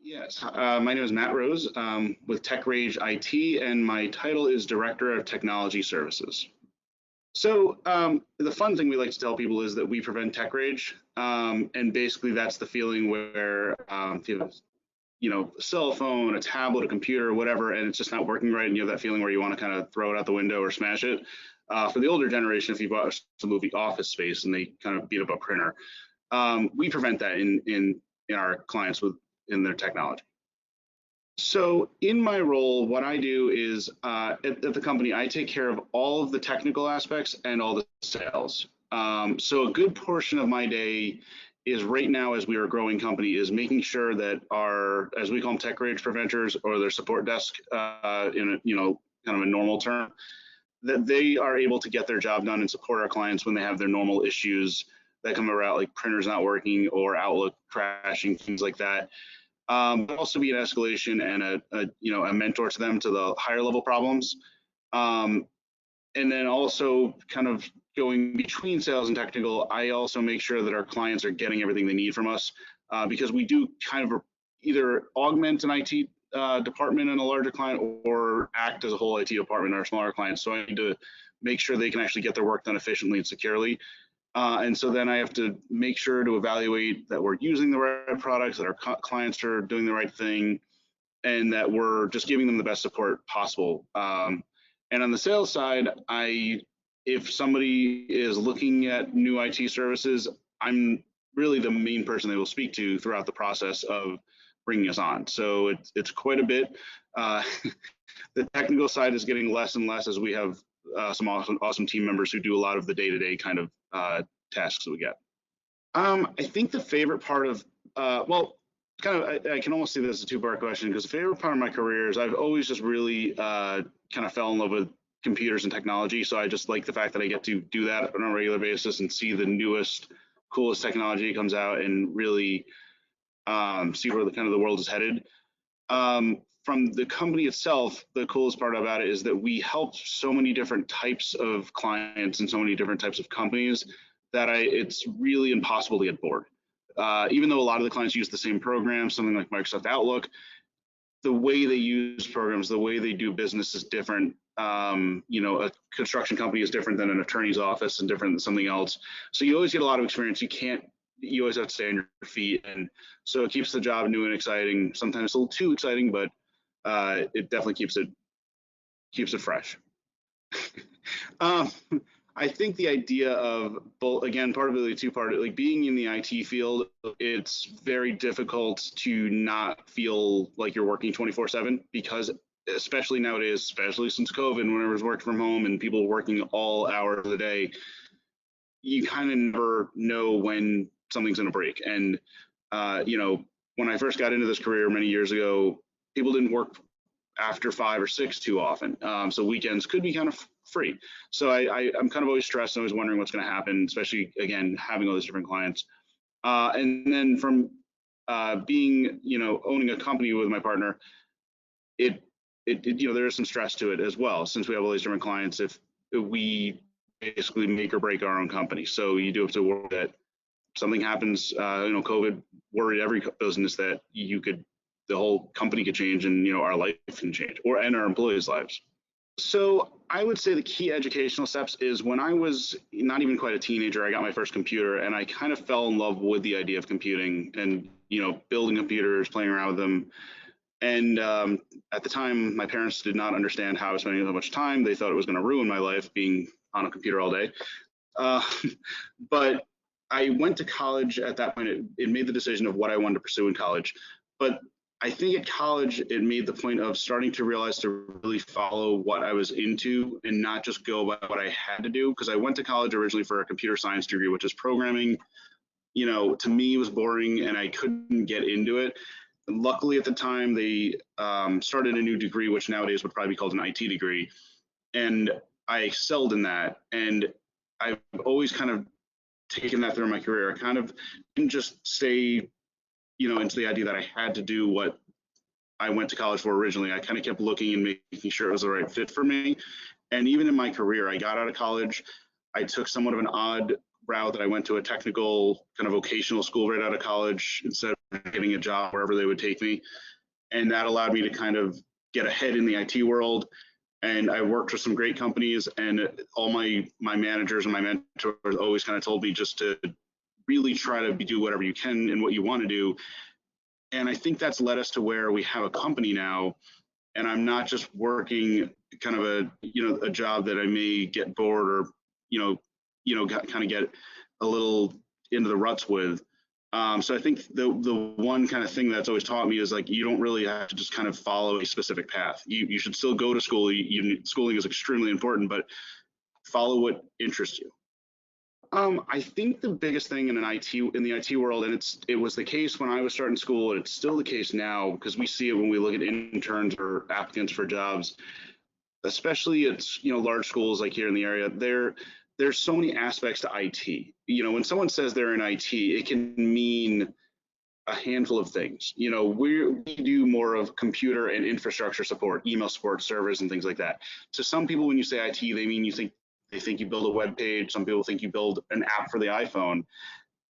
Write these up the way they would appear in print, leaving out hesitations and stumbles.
Yes, my name is Matt Rose with TechRage IT, and my title is Director of Technology Services. So the fun thing we like to tell people is that we prevent tech rage, and basically that's the feeling where if you have a cell phone, a tablet, a computer, whatever, and it's just not working right, and you have that feeling where you want to kind of throw it out the window or smash it. For the older generation, if you've watched the movie Office Space and they kind of beat up a printer, we prevent that in our clients in their technology. So in my role, what I do is at the company, I take care of all of the technical aspects and all the sales. So a good portion of my day is right now, as we are a growing company, is making sure that our, as we call them, tech rage preventers, or their support desk, in kind of a normal term, that they are able to get their job done and support our clients when they have their normal issues that come around, like printers not working or Outlook crashing, things like that. But also be an escalation and a mentor to them to the higher level problems. And then also kind of going between sales and technical, I also make sure that our clients are getting everything they need from us, because we do kind of either augment an IT department in a larger client or act as a whole IT department in our smaller clients. So I need to make sure they can actually get their work done efficiently and securely. And so then I have to make sure to evaluate that we're using the right products, that our clients are doing the right thing, and that we're just giving them the best support possible. And on the sales side, if somebody is looking at new IT services, I'm really the main person they will speak to throughout the process of bringing us on. So it's quite a bit. The technical side is getting less and less as we have some awesome team members who do a lot of the day-to-day kind of tasks that we get. I think the favorite part of, I can almost see this as a two-part question, because the favorite part of my career is I've always just really kind of fell in love with computers and technology. So I just like the fact that I get to do that on a regular basis and see the newest, coolest technology that comes out and really see where the world is headed. From the company itself, the coolest part about it is that we help so many different types of clients and so many different types of companies that it's really impossible to get bored. Even though a lot of the clients use the same program, something like Microsoft Outlook, the way they use programs, the way they do business is different. A construction company is different than an attorney's office and different than something else. So you always get a lot of experience. You always have to stay on your feet. And so it keeps the job new and exciting. Sometimes a little too exciting, but it definitely keeps it fresh. I think the idea of both, again, part of the two-part, like being in the IT field, it's very difficult to not feel like you're working 24/7, because especially nowadays, especially since COVID, when everyone's working from home and people working all hours of the day, you kind of never know when something's going to break. And when I first got into this career many years ago, people didn't work after 5 or 6 too often. So weekends could be kind of free. So I'm kind of always stressed and always wondering what's going to happen, especially, again, having all these different clients. And then from being, owning a company with my partner, there is some stress to it as well, since we have all these different clients. If we basically make or break our own company, so you do have to worry that something happens. COVID worried every business that the whole company could change, and our life can change, and our employees' lives. So I would say the key educational steps is when I was not even quite a teenager, I got my first computer, and I kind of fell in love with the idea of computing and building computers, playing around with them. And at the time, my parents did not understand how I was spending so much time. They thought it was going to ruin my life being on a computer all day. But I went to college at that point. It made the decision of what I wanted to pursue in college. But I think at college, it made the point of starting to realize to really follow what I was into and not just go by what I had to do. Because I went to college originally for a computer science degree, which is programming. To me, it was boring and I couldn't get into it. And luckily, at the time, they started a new degree, which nowadays would probably be called an IT degree. And I excelled in that. And I've always kind of taken that through my career. I kind of didn't just stay into the idea that I had to do what I went to college for originally. I kind of kept looking and making sure it was the right fit for me. And even in my career, I got out of college, I took somewhat of an odd route that I went to a technical kind of vocational school right out of college instead of getting a job wherever they would take me. And that allowed me to kind of get ahead in the IT world. And I worked with some great companies, and all my managers and my mentors always kind of told me just to really try to do whatever you can and what you want to do. And I think that's led us to where we have a company now, and I'm not just working kind of a job that I may get bored or kind of get a little into the ruts with. So I think the one kind of thing that's always taught me is like you don't really have to just kind of follow a specific path. You should still go to school. Schooling is extremely important, but follow what interests you. I think the biggest thing in the IT world, and it was the case when I was starting school, and it's still the case now because we see it when we look at interns or applicants for jobs, especially at large schools like here in the area. There's so many aspects to IT. When someone says they're in IT, it can mean a handful of things. We do more of computer and infrastructure support, email support, servers, and things like that. To some people, when you say IT, they think you build a web page. Some people think you build an app for the iPhone.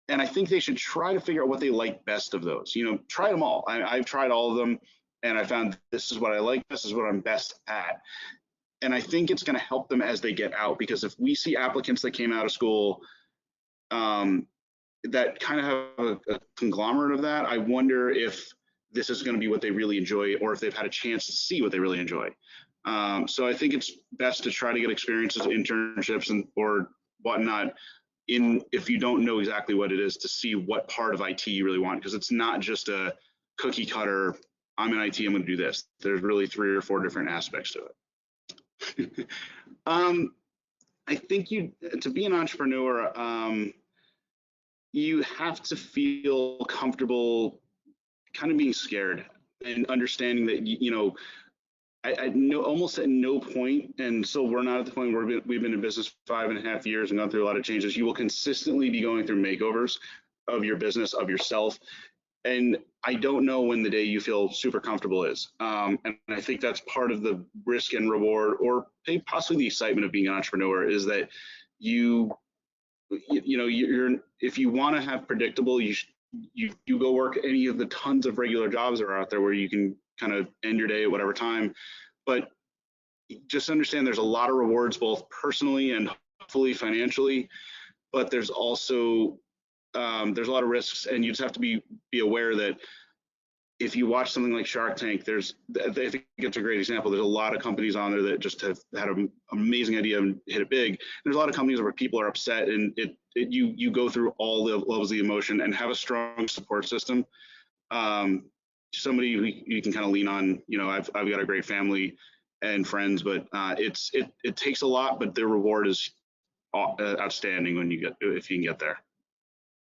And I think they should try to figure out what they like best of those. Try them all. I've tried all of them, and I found this is what I like. This is what I'm best at. And I think it's going to help them as they get out, because if we see applicants that came out of school that kind of have a conglomerate of that, I wonder if this is going to be what they really enjoy, or if they've had a chance to see what they really enjoy. So I think it's best to try to get experiences, internships, or whatnot if you don't know exactly what it is, to see what part of IT you really want, because it's not just a cookie cutter. I'm in IT, I'm going to do this. There's really 3 or 4 different aspects to it. I think to be an entrepreneur, you have to feel comfortable kind of being scared and understanding that, I know almost at no point, and so we're not at the point where we've been in business 5.5 years and gone through a lot of changes. You will consistently be going through makeovers of your business, of yourself. And I don't know when the day you feel super comfortable is. And I think that's part of the risk and reward, or possibly the excitement of being an entrepreneur, is that you're if you want to have predictable, you go work any of the tons of regular jobs that are out there where you can kind of end your day at whatever time. But just understand there's a lot of rewards, both personally and hopefully financially, but there's also there's a lot of risks, and you just have to be aware that if you watch something like Shark Tank, I think it's a great example. There's a lot of companies on there that just have had an amazing idea and hit it big. There's a lot of companies where people are upset, and you go through all the levels of the emotion, and have a strong support system. Somebody who you can kind of lean on. I've got a great family and friends, but it takes a lot, but the reward is outstanding if you can get there.